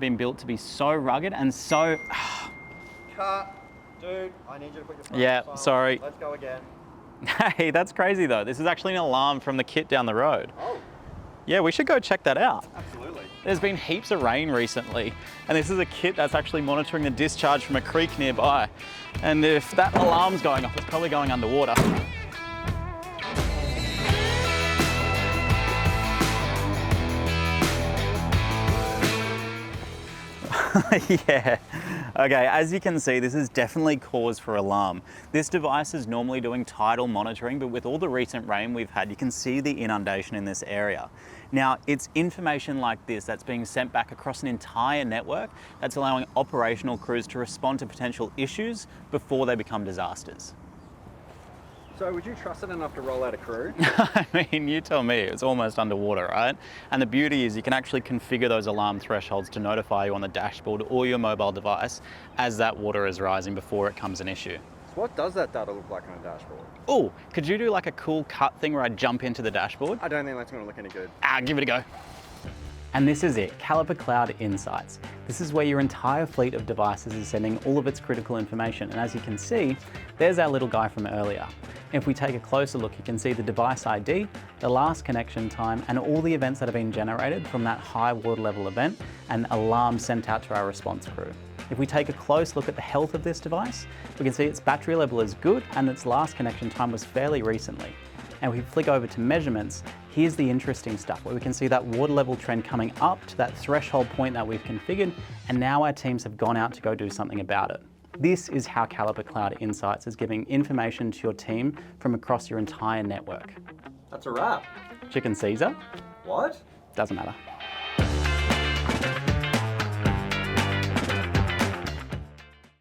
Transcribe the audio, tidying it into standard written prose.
been built to be so rugged and so... Cut. Dude, I need you to put your phone Yeah, on silent. sorry. Let's go again. Hey, that's crazy though. This is actually an alarm from the kit down the road. Oh. Yeah, we should go check that out. Absolutely. There's been heaps of rain recently, and this is a kit that's actually monitoring the discharge from a creek nearby. And if that alarm's going off, it's probably going underwater. Yeah. Okay, as you can see, this is definitely cause for alarm. This device is normally doing tidal monitoring, but with all the recent rain we've had, you can see the inundation in this area. Now, it's information like this that's being sent back across an entire network that's allowing operational crews to respond to potential issues before they become disasters. So would you trust it enough to roll out a crew? I mean, you tell me, it's almost underwater, right? And the beauty is you can actually configure those alarm thresholds to notify you on the dashboard or your mobile device as that water is rising before it becomes an issue. So what does that data look like on a dashboard? Oh, could you do like a cool cut thing where I jump into the dashboard? I don't think that's going to look any good. Give it a go. And this is it, Kallipr Kloud Insights. This is where your entire fleet of devices is sending all of its critical information. And as you can see, there's our little guy from earlier. If we take a closer look, you can see the device ID, the last connection time, and all the events that have been generated from that high water level event and alarms sent out to our response crew. If we take a close look at the health of this device, we can see its battery level is good and its last connection time was fairly recently. And if we flick over to measurements, here's the interesting stuff where we can see that water level trend coming up to that threshold point that we've configured, and now our teams have gone out to go do something about it. This is how Kallipr Kloud Insights is giving information to your team from across your entire network. That's a wrap. Chicken Caesar? What? Doesn't matter.